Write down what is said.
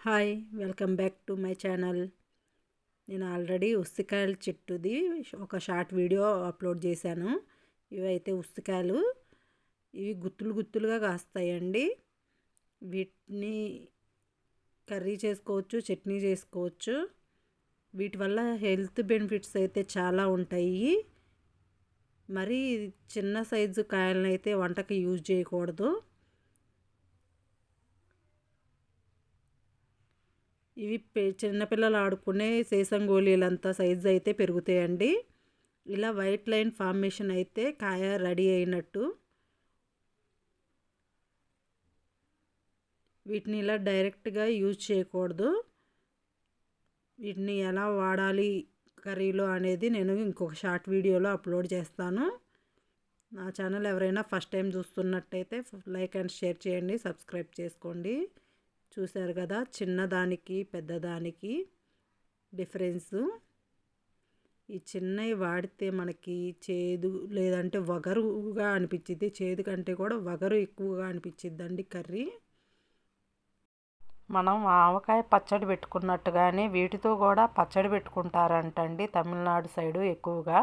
Hi welcome back to my channel. నేను already ఉసిరికాయల చెట్టుది ఒక షార్ట్ వీడియో అప్లోడ్ చేశాను. ఇవైతే ఉసిరికాయలు, ఇవి గుత్తులు గుత్తులుగా కాస్తాయండి. వీటిని కర్రీ చేసుకోవచ్చు, చట్నీ చేసుకోవచ్చు. వీటి వల్ల హెల్త్ బెనిఫిట్స్ అయితే చాలా ఉంటాయి. మరి చిన్న సైజు కాయలను అయితే వంటకి యూజ్ చేయకూడదు. ఇవి చిన్నపిల్లలు ఆడుకునే సేసంగోళీలంతా సైజు అయితే పెరుగుతాయండి. ఇలా వైట్ లైన్ ఫార్మేషన్ అయితే కాయ రెడీ అయినట్టు. వీటిని ఇలా డైరెక్ట్గా యూజ్ చేయకూడదు. వీటిని ఎలా వాడాలి కర్రీలో అనేది నేను ఇంకొక షార్ట్ వీడియోలో అప్లోడ్ చేస్తాను. నా ఛానల్ ఎవరైనా ఫస్ట్ టైం చూస్తున్నట్టయితే లైక్ అండ్ షేర్ చేయండి, సబ్స్క్రైబ్ చేసుకోండి. చూశారు కదా చిన్నదానికి పెద్దదానికి డిఫరెన్సు. ఈ చిన్నవి వాడితే మనకి చేదు లేదంటే వగరుగా అనిపించింది. చేదు కంటే కూడా వగరు ఎక్కువగా అనిపించిద్దండి కర్రీ. మనం ఆవకాయ పచ్చడి పెట్టుకున్నట్టుగానే వీటితో కూడా పచ్చడి పెట్టుకుంటారంటండి తమిళనాడు సైడు ఎక్కువగా.